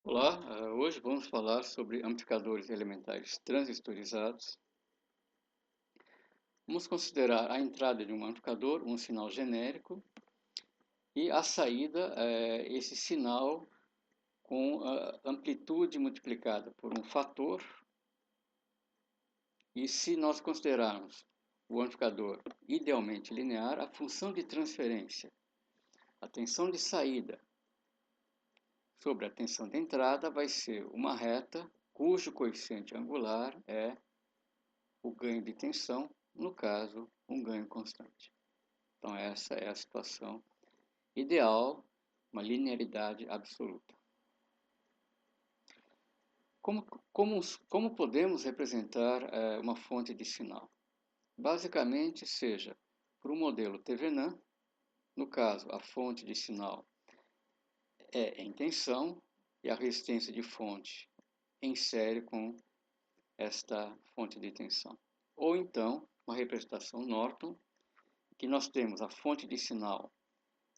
Olá, hoje vamos falar sobre amplificadores elementares transistorizados. Vamos considerar a entrada de um amplificador, um sinal genérico, e a saída, esse sinal com a amplitude multiplicada por um fator. E se nós considerarmos o amplificador idealmente linear, a função de transferência, a tensão de saída sobre a tensão de entrada vai ser uma reta cujo coeficiente angular é o ganho de tensão, no caso, um ganho constante. Então essa é a situação ideal, uma linearidade absoluta. Como, como podemos representar uma fonte de sinal? Basicamente, seja por um modelo Thevenin, no caso, a fonte de sinal é em tensão e a resistência de fonte em série com esta fonte de tensão. Ou então, uma representação Norton, que nós temos a fonte de sinal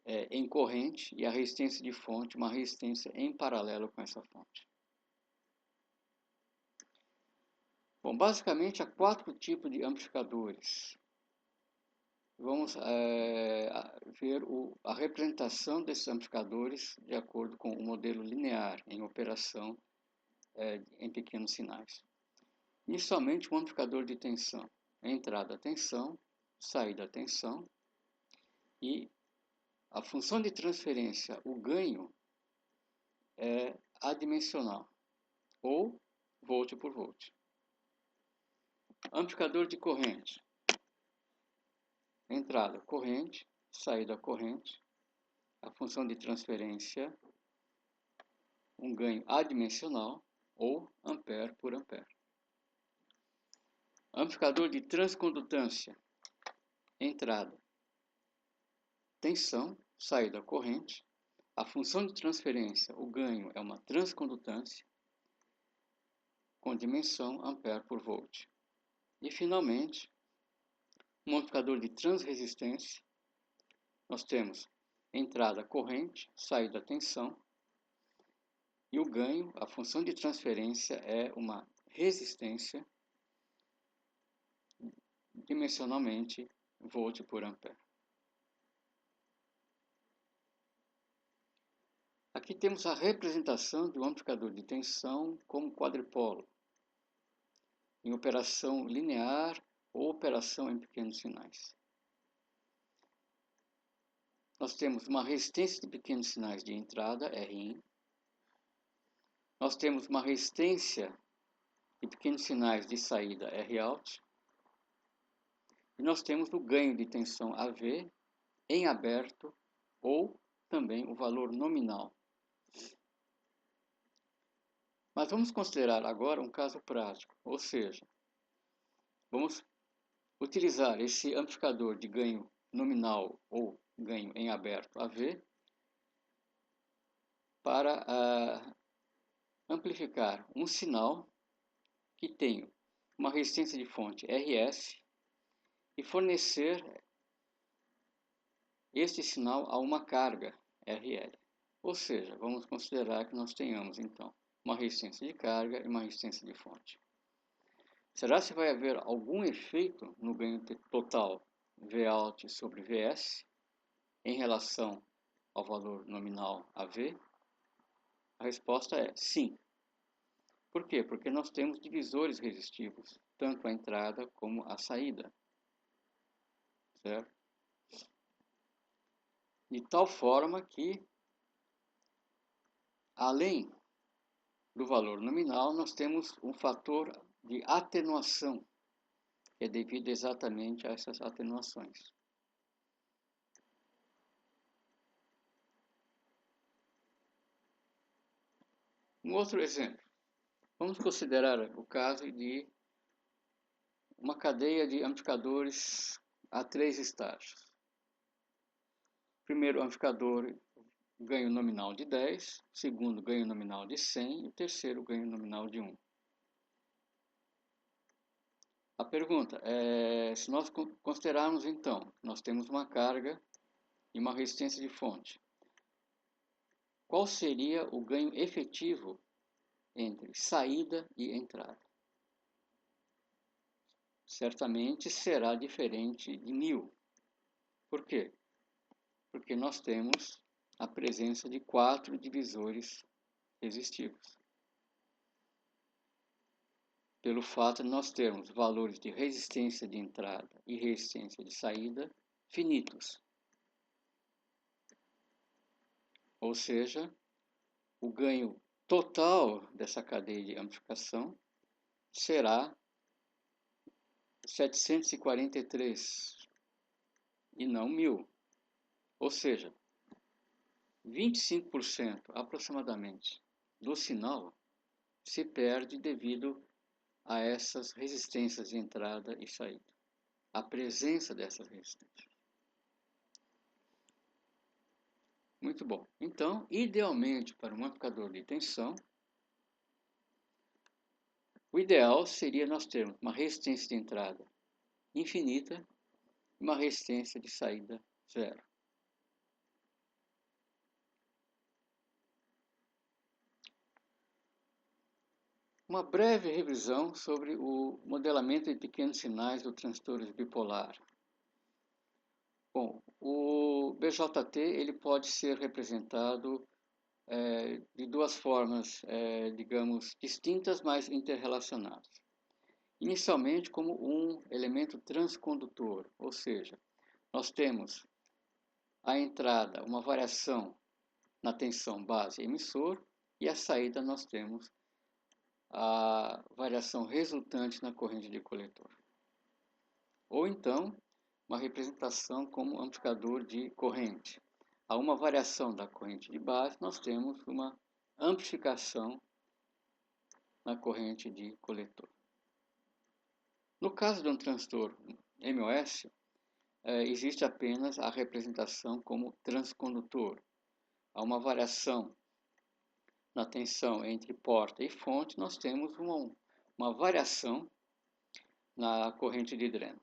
em corrente e a resistência de fonte, uma resistência em paralelo com essa fonte. Bom, basicamente há 4 tipos de amplificadores. Vamos ver a representação desses amplificadores de acordo com o modelo linear em operação em pequenos sinais. Inicialmente, um amplificador de tensão. Entrada tensão, saída tensão e a função de transferência, o ganho, é adimensional ou volt por volt. Amplificador de corrente. Entrada corrente, saída corrente. A função de transferência, um ganho adimensional ou ampere por ampere. Amplificador de transcondutância. Entrada tensão, saída corrente. A função de transferência, o ganho, é uma transcondutância com dimensão ampere por volt. E finalmente, um amplificador de transresistência. Nós temos entrada corrente, saída tensão, e o ganho, a função de transferência, é uma resistência dimensionalmente volt por ampere. Aqui temos a representação de um amplificador de tensão como quadripolo, em operação linear ou operação em pequenos sinais. Nós temos uma resistência de pequenos sinais de entrada, Rin. Nós temos uma resistência de pequenos sinais de saída, Rout. E nós temos o ganho de tensão AV em aberto ou também o valor nominal. Mas vamos considerar agora um caso prático, ou seja, vamos utilizar esse amplificador de ganho nominal ou ganho em aberto AV para amplificar um sinal que tem uma resistência de fonte RS e fornecer este sinal a uma carga RL. Ou seja, vamos considerar que nós tenhamos então uma resistência de carga e uma resistência de fonte. Será se vai haver algum efeito no ganho total Vout sobre Vs em relação ao valor nominal AV? A resposta é sim. Por quê? Porque nós temos divisores resistivos, tanto a entrada como a saída. Certo? De tal forma que, além do valor nominal, nós temos um fator de atenuação, que é devido exatamente a essas atenuações. Um outro exemplo. Vamos considerar o caso de uma cadeia de amplificadores a 3 estágios. Primeiro amplificador, ganho nominal de 10, segundo ganho nominal de 100 e o terceiro ganho nominal de 1. A pergunta é, se nós considerarmos então, nós temos uma carga e uma resistência de fonte. qual seria o ganho efetivo entre saída e entrada? Certamente será diferente de 1000. Por quê? Porque nós temos a presença de 4 divisores resistivos. Pelo fato de nós termos valores de resistência de entrada e resistência de saída finitos. Ou seja, o ganho total dessa cadeia de amplificação será 743 e não 1000. Ou seja, 25% aproximadamente do sinal se perde devido a essas resistências de entrada e saída. A presença dessas resistências. Muito bom. Então, idealmente para um amplificador de tensão, o ideal seria nós termos uma resistência de entrada infinita e uma resistência de saída zero. Uma breve revisão sobre o modelamento de pequenos sinais do transtorno bipolar. Bom, o BJT ele pode ser representado de duas formas, digamos, distintas, mas interrelacionadas. Inicialmente como um elemento transcondutor, ou seja, nós temos a entrada, uma variação na tensão base emissor, e a saída nós temos a variação resultante na corrente de coletor. Ou então, uma representação como amplificador de corrente. A uma variação da corrente de base, nós temos uma amplificação na corrente de coletor. No caso de um transtorno MOS, existe apenas a representação como transcondutor. Há uma variação na tensão entre porta e fonte, nós temos uma variação na corrente de dreno.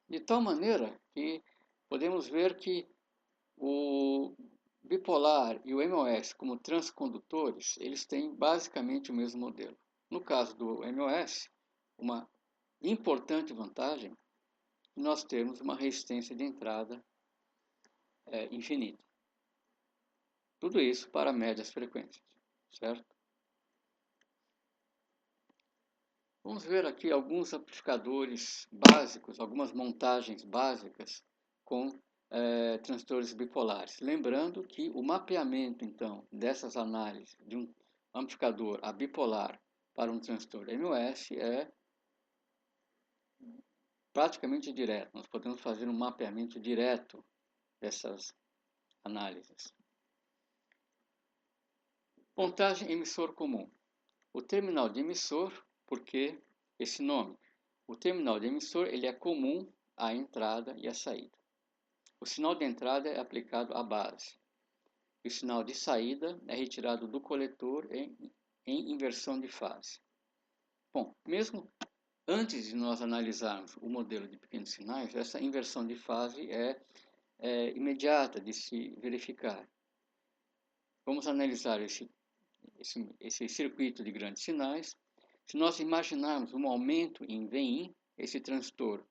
De tal maneira que podemos ver que o bipolar e o MOS como transcondutores, eles têm basicamente o mesmo modelo. No caso do MOS, uma importante vantagem é nós termos uma resistência de entrada infinita. Tudo isso para médias frequências, certo? Vamos ver aqui alguns amplificadores básicos, algumas montagens básicas com transtornos bipolares. Lembrando que o mapeamento, então, dessas análises de um amplificador bipolar para um transtorno MOS é praticamente direto. Nós podemos fazer um mapeamento direto dessas análises. Montagem emissor comum. O terminal de emissor, por que esse nome? O terminal de emissor ele é comum à entrada e à saída. O sinal de entrada é aplicado à base. E o sinal de saída é retirado do coletor em inversão de fase. Bom, mesmo antes de nós analisarmos o modelo de pequenos sinais, essa inversão de fase é imediata de se verificar. Vamos analisar esse circuito de grandes sinais. Se nós imaginarmos um aumento em Vin, esse transistor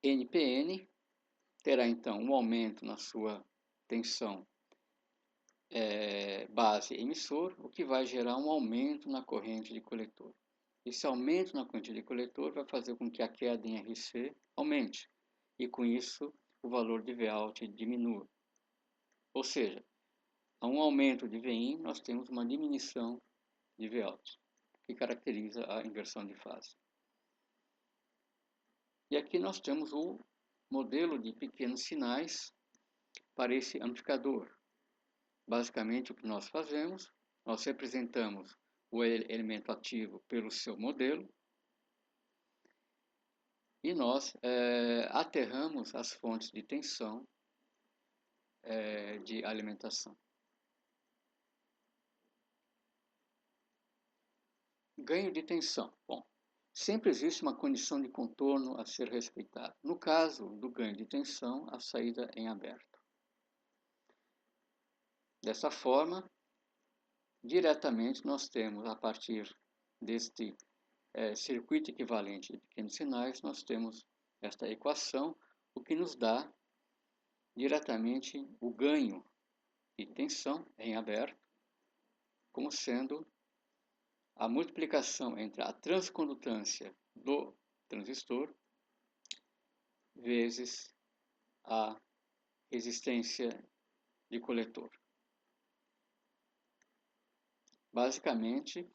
NPN terá então um aumento na sua tensão base emissor, o que vai gerar um aumento na corrente de coletor. Esse aumento na corrente de coletor vai fazer com que a queda em RC aumente, e com isso o valor de Vout diminua. Ou seja, a um aumento de Vin, nós temos uma diminuição de Vout, que caracteriza a inversão de fase. E aqui nós temos o modelo de pequenos sinais para esse amplificador. Basicamente, o que nós fazemos, nós representamos o elemento ativo pelo seu modelo e nós aterramos as fontes de tensão de alimentação. Ganho de tensão. Bom, sempre existe uma condição de contorno a ser respeitada. No caso do ganho de tensão, a saída em aberto. Dessa forma, diretamente nós temos, a partir deste circuito equivalente de pequenos sinais, nós temos esta equação, o que nos dá diretamente o ganho de tensão em aberto, como sendo a multiplicação entre a transcondutância do transistor vezes a resistência de coletor. Basicamente,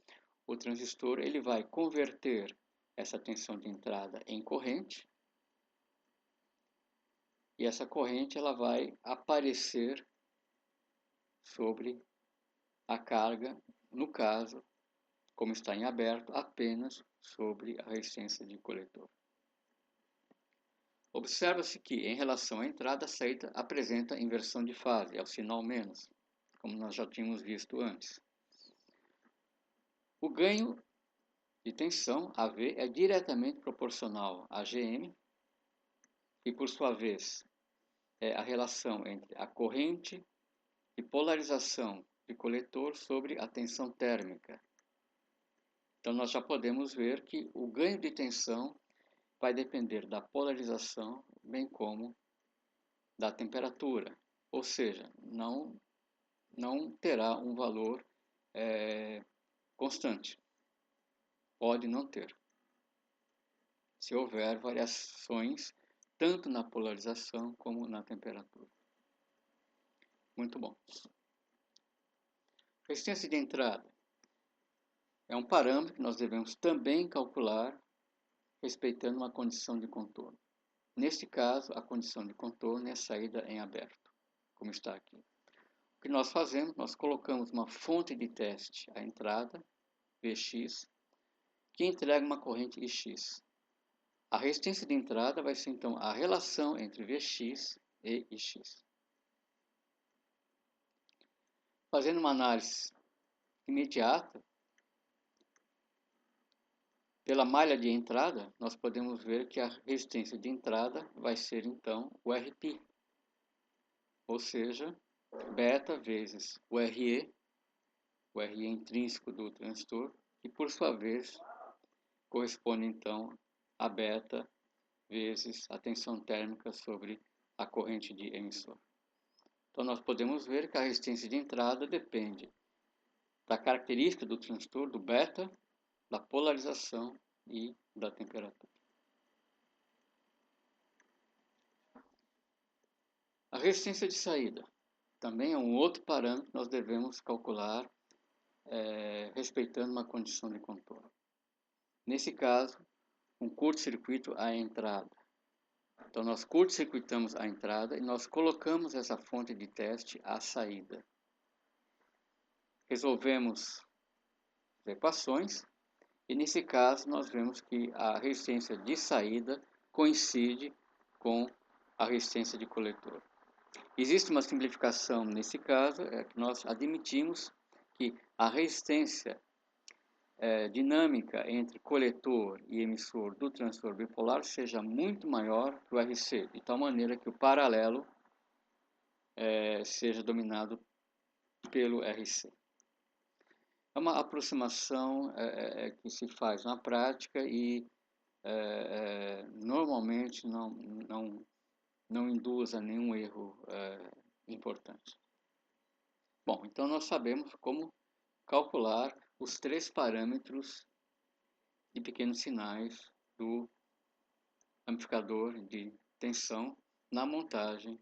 o transistor ele vai converter essa tensão de entrada em corrente, e essa corrente ela vai aparecer sobre a carga, no caso, como está em aberto, apenas sobre a resistência de coletor. Observa-se que, em relação à entrada, a saída apresenta inversão de fase, é o sinal menos, como nós já tínhamos visto antes. O ganho de tensão, AV, é diretamente proporcional a Gm, e por sua vez é a relação entre a corrente de polarização de coletor sobre a tensão térmica. Então nós já podemos ver que o ganho de tensão vai depender da polarização, bem como da temperatura, ou seja, não terá um valor constante. Pode não ter. Se houver variações tanto na polarização como na temperatura. Muito bom. Resistência de entrada é um parâmetro que nós devemos também calcular respeitando uma condição de contorno. Neste caso, a condição de contorno é a saída em aberto, como está aqui. O que nós fazemos? Nós colocamos uma fonte de teste à entrada, Vx, que entrega uma corrente Ix. A resistência de entrada vai ser, então, a relação entre Vx e Ix. Fazendo uma análise imediata, pela malha de entrada, nós podemos ver que a resistência de entrada vai ser, então, o Rπ, ou seja, beta vezes o Re intrínseco do transistor, que por sua vez corresponde, então, a beta vezes a tensão térmica sobre a corrente de emissor. Então, nós podemos ver que a resistência de entrada depende da característica do transistor, do beta, da polarização e da temperatura. A resistência de saída também é um outro parâmetro que nós devemos calcular respeitando uma condição de contorno. Nesse caso, um curto-circuito à entrada. Então, nós curto-circuitamos a entrada e nós colocamos essa fonte de teste à saída. Resolvemos as equações e, nesse caso, nós vemos que a resistência de saída coincide com a resistência de coletor. Existe uma simplificação nesse caso, é que nós admitimos que a resistência dinâmica entre coletor e emissor do transistor bipolar seja muito maior que o RC, de tal maneira que o paralelo seja dominado pelo RC. É uma aproximação que se faz na prática e normalmente não induz a nenhum erro importante. Bom, então nós sabemos como calcular os três parâmetros de pequenos sinais do amplificador de tensão na montagem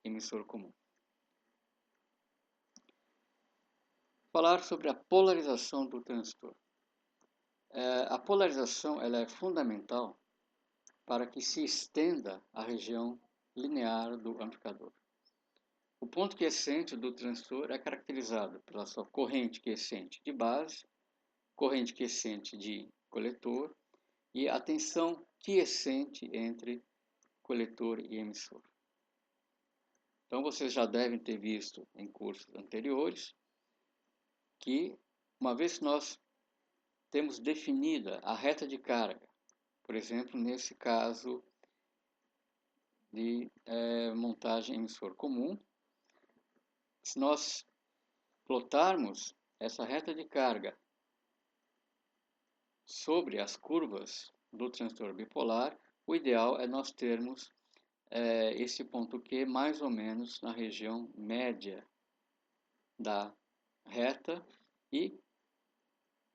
emissor comum. Falar sobre a polarização do transistor. A polarização ela é fundamental para que se estenda a região linear do amplificador. O ponto quiescente do transistor é caracterizado pela sua corrente quiescente de base, corrente quiescente de coletor e a tensão quiescente entre coletor e emissor. Então vocês já devem ter visto em cursos anteriores que, uma vez que nós temos definida a reta de carga, por exemplo, nesse caso de montagem emissor comum, Se nós plotarmos essa reta de carga sobre as curvas do transtorno bipolar, o ideal é nós termos esse ponto Q mais ou menos na região média da reta e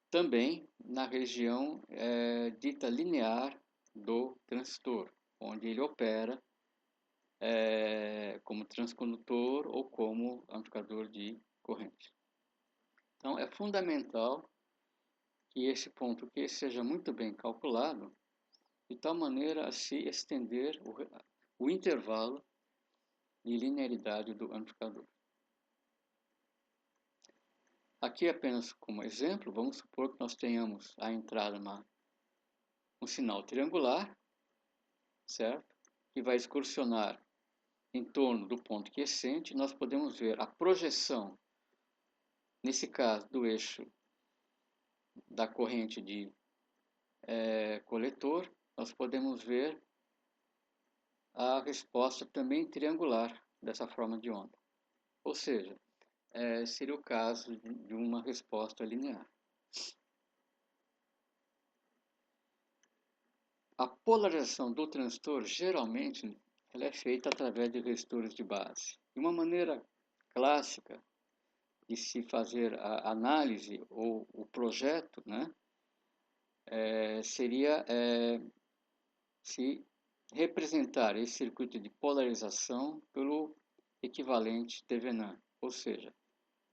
também na região dita linear do transistor, onde ele opera como transcondutor ou como amplificador de corrente. Então, é fundamental que esse ponto Q seja muito bem calculado, de tal maneira a se estender o intervalo de linearidade do amplificador. Aqui, apenas como exemplo, vamos supor que nós tenhamos a entrada um sinal triangular, certo? Que vai excursionar em torno do ponto quiescente. Nós podemos ver a projeção, nesse caso, do eixo da corrente de coletor. Nós podemos ver a resposta também triangular dessa forma de onda. Ou seja, seria o caso de uma resposta linear. A polarização do transistor, geralmente, ela é feita através de resistores de base. E uma maneira clássica de se fazer a análise ou o projeto, né, seria se representar esse circuito de polarização pelo equivalente Thevenin, ou seja,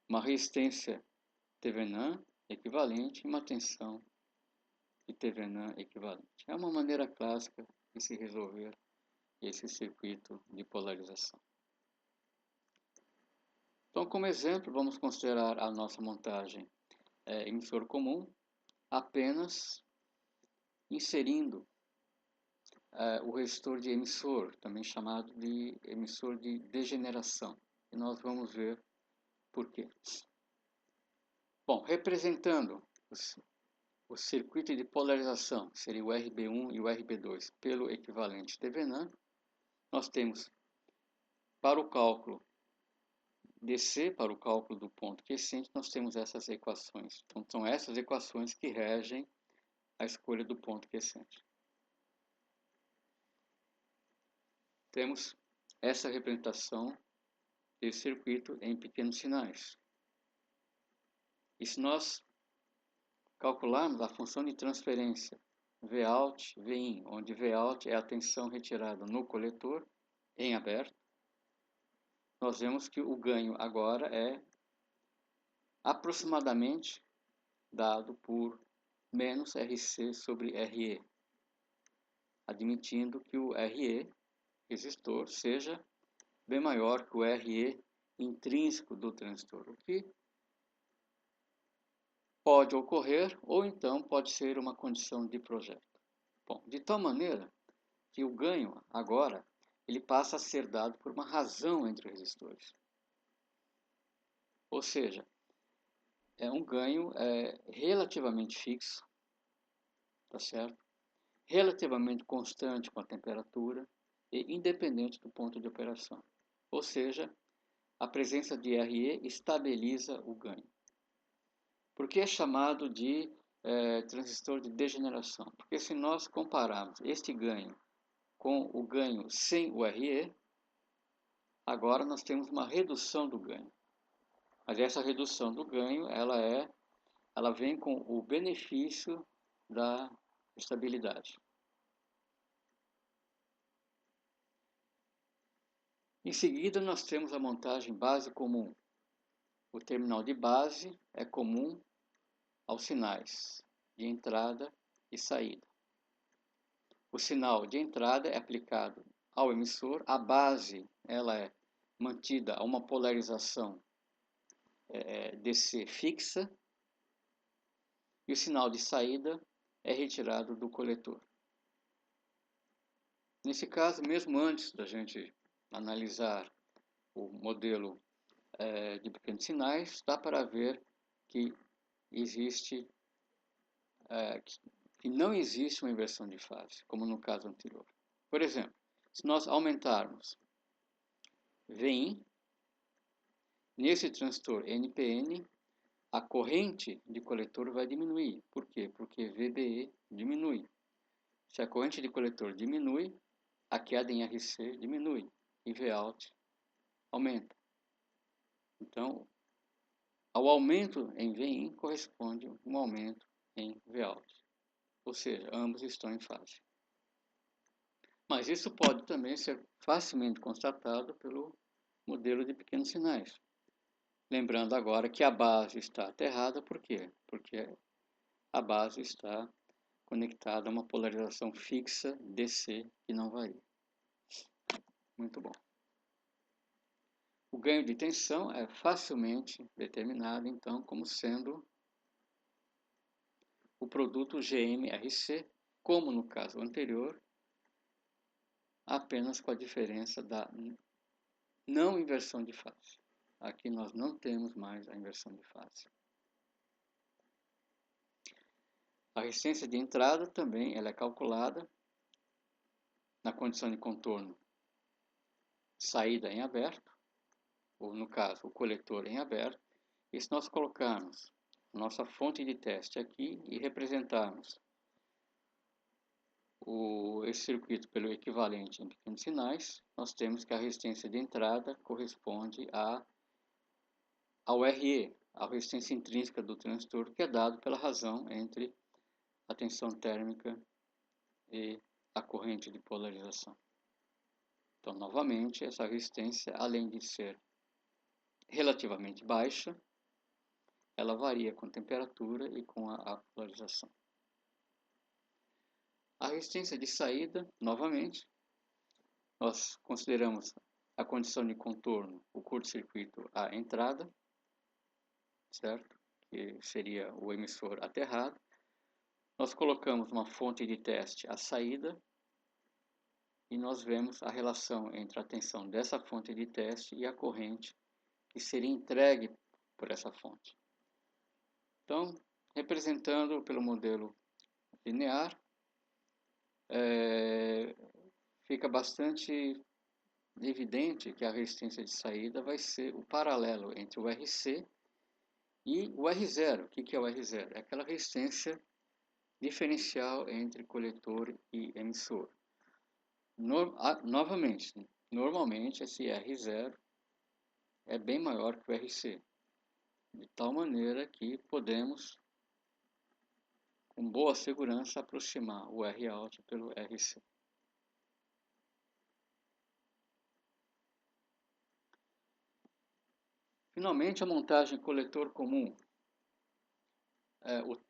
uma resistência Thevenin equivalente e uma tensão de Thevenin equivalente. É uma maneira clássica de se resolver esse circuito de polarização. Então, como exemplo, vamos considerar a nossa montagem emissor comum, apenas inserindo o resistor de emissor, também chamado de emissor de degeneração. E nós vamos ver por quê. Bom, representando o circuito de polarização, seria o RB1 e o RB2, pelo equivalente Thevenin, nós temos para o cálculo DC, para o cálculo do ponto quiescente, nós temos essas equações. Então, são essas equações que regem a escolha do ponto quiescente. Temos essa representação desse circuito em pequenos sinais. E se nós calcularmos a função de transferência Vout, Vin, onde Vout é a tensão retirada no coletor em aberto, nós vemos que o ganho agora é aproximadamente dado por menos RC sobre RE, admitindo que o RE, resistor, seja bem maior que o RE intrínseco do transistor, o que pode ocorrer ou então pode ser uma condição de projeto. Bom, de tal maneira que o ganho agora ele passa a ser dado por uma razão entre resistores. Ou seja, é um ganho relativamente fixo, tá certo? Relativamente constante com a temperatura e independente do ponto de operação. Ou seja, a presença de RE estabiliza o ganho. Por que é chamado de transistor de degeneração? Porque se nós compararmos este ganho com o ganho sem o RE, agora nós temos uma redução do ganho. Mas essa redução do ganho, ela vem com o benefício da estabilidade. Em seguida, nós temos a montagem base comum. O terminal de base é comum aos sinais de entrada e saída. O sinal de entrada é aplicado ao emissor, a base ela é mantida a uma polarização DC fixa e o sinal de saída é retirado do coletor. Nesse caso, mesmo antes da gente analisar o modelo de pequenos sinais, dá para ver que existe que não existe uma inversão de fase, como no caso anterior. Por exemplo, se nós aumentarmos Vin, Nesse transistor NPN, a corrente de coletor vai diminuir. Por quê? Porque VBE diminui. Se a corrente de coletor diminui, a queda em RC diminui e Vout aumenta. Então, ao aumento em Vin corresponde um aumento em Vout. Ou seja, ambos estão em fase. Mas isso pode também ser facilmente constatado pelo modelo de pequenos sinais. Lembrando agora que a base está aterrada, por quê? Porque a base está conectada a uma polarização fixa DC que não varia. Muito bom. O ganho de tensão é facilmente determinado, então, como sendo o produto GM-RC, como no caso anterior, apenas com a diferença da não inversão de fase. Aqui nós não temos mais a inversão de fase. A resistência de entrada também ela é calculada na condição de contorno saída em aberto, ou no caso o coletor em aberto. E se nós colocarmos nossa fonte de teste aqui e representarmos esse circuito pelo equivalente em pequenos sinais, nós temos que a resistência de entrada corresponde ao RE, a resistência intrínseca do transistor, que é dado pela razão entre a tensão térmica e a corrente de polarização. Então, novamente, essa resistência, além de ser relativamente baixa, ela varia com temperatura e com a polarização. A resistência de saída, novamente, nós consideramos a condição de contorno, o curto-circuito, a entrada, certo? Que seria o emissor aterrado. Nós colocamos uma fonte de teste à saída e nós vemos a relação entre a tensão dessa fonte de teste e a corrente que seria entregue por essa fonte. Então, representando pelo modelo linear, fica bastante evidente que a resistência de saída vai ser o paralelo entre o RC e o R0. O que é o R0? É aquela resistência diferencial entre coletor e emissor. Novamente, normalmente esse R0 é bem maior que o RC, de tal maneira que podemos, com boa segurança, aproximar o Rout pelo RC. Finalmente, a montagem coletor comum. O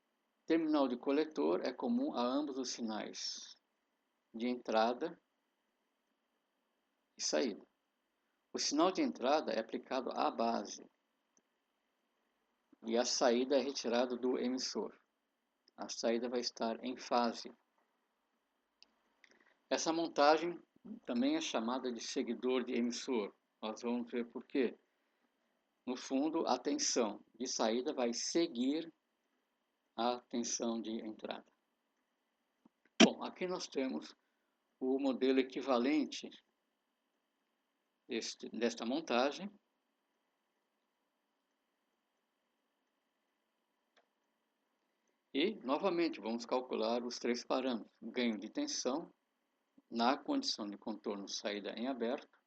terminal de coletor é comum a ambos os sinais de entrada e saída. O sinal de entrada é aplicado à base e a saída é retirada do emissor. A saída vai estar em fase. Essa montagem também é chamada de seguidor de emissor. Nós vamos ver por quê. No fundo, a tensão de saída vai seguir a tensão de entrada. Bom, aqui nós temos o modelo equivalente desta montagem. E, novamente, vamos calcular os três parâmetros. Ganho de tensão na condição de contorno saída em aberto.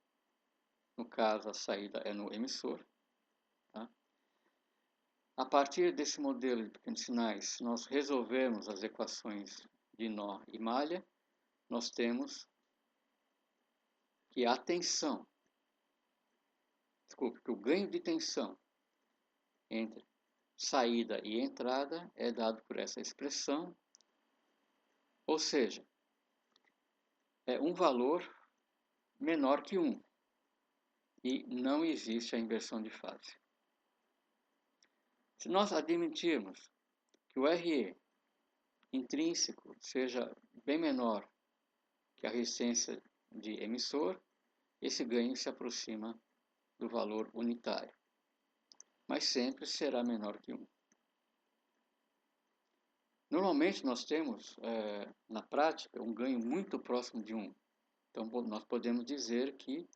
No caso, a saída é no emissor. Tá? A partir desse modelo de pequenos sinais, se nós resolvermos as equações de nó e malha, nós temos que a tensão, que o ganho de tensão entre saída e entrada é dado por essa expressão, ou seja, é um valor menor que 1 e não existe a inversão de fase. Se nós admitirmos que o RE intrínseco seja bem menor que a resistência de emissor, esse ganho se aproxima do valor unitário, mas sempre será menor que 1. Normalmente nós temos, na prática, um ganho muito próximo de 1. Então nós podemos dizer que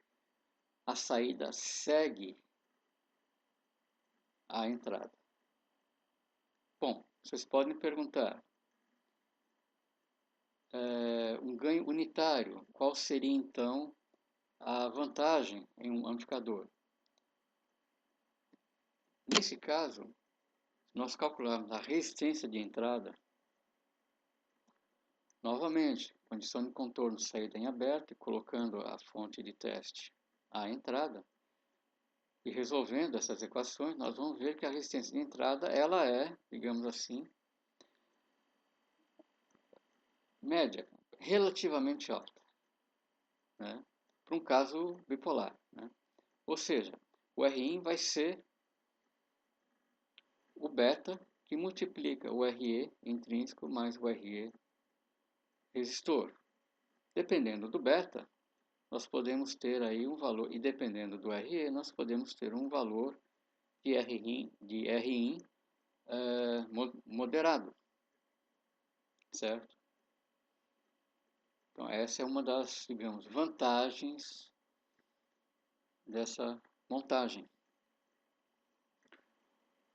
a saída segue à entrada. Bom, vocês podem perguntar, um ganho unitário, qual seria então a vantagem em um amplificador? Nesse caso, se nós calcularmos a resistência de entrada, novamente, condição de contorno saída em aberto e colocando a fonte de teste à entrada, e resolvendo essas equações, nós vamos ver que a resistência de entrada ela é, digamos assim, média, relativamente alta, né, para um caso bipolar, né? Ou seja, o Rin vai ser o beta que multiplica o Re intrínseco mais o Re resistor. Dependendo do beta, nós podemos ter aí um valor, e dependendo do Re, nós podemos ter um valor de Rin moderado, certo? Então essa é uma das, digamos, vantagens dessa montagem.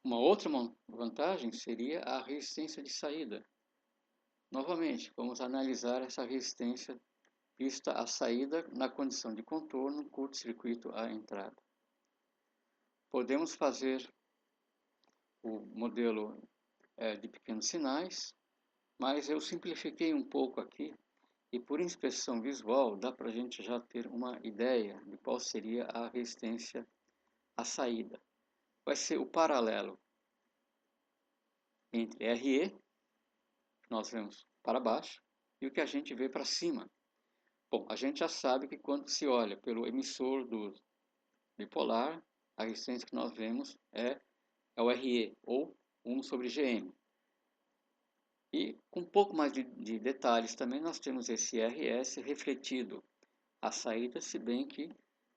Uma outra vantagem seria a resistência de saída. Novamente, vamos analisar essa resistência vista a saída na condição de contorno, curto-circuito à entrada. Podemos fazer o modelo de pequenos sinais, mas eu simplifiquei um pouco aqui e por inspeção visual dá para a gente já ter uma ideia de qual seria a resistência à saída. Vai ser o paralelo entre RE, que nós vemos para baixo, e o que a gente vê para cima. Bom, a gente já sabe que quando se olha pelo emissor do bipolar, a resistência que nós vemos é o RE, ou 1 sobre GM. E com um pouco mais de detalhes também, nós temos esse RS refletido à saída, se bem que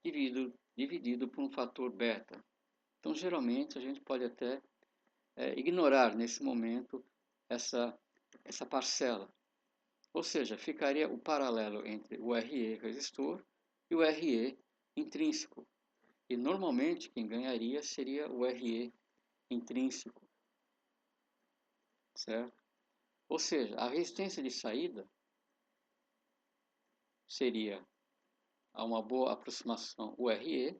dividido por um fator beta. Então, geralmente, a gente pode até ignorar nesse momento essa parcela. Ou seja, ficaria o paralelo entre o RE resistor e o RE intrínseco. E normalmente quem ganharia seria o RE intrínseco, certo? Ou seja, a resistência de saída seria, a uma boa aproximação, o RE,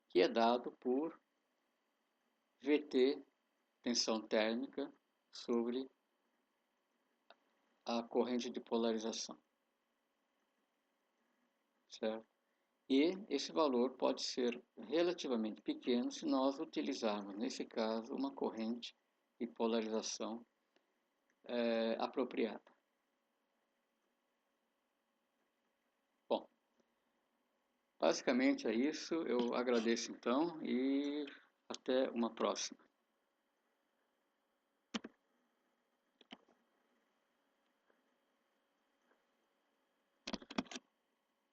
que é dado por VT, tensão térmica, sobre a corrente de polarização, certo? E esse valor pode ser relativamente pequeno se nós utilizarmos, nesse caso, uma corrente de polarização apropriada. Bom, basicamente é isso. Eu agradeço então e até uma próxima.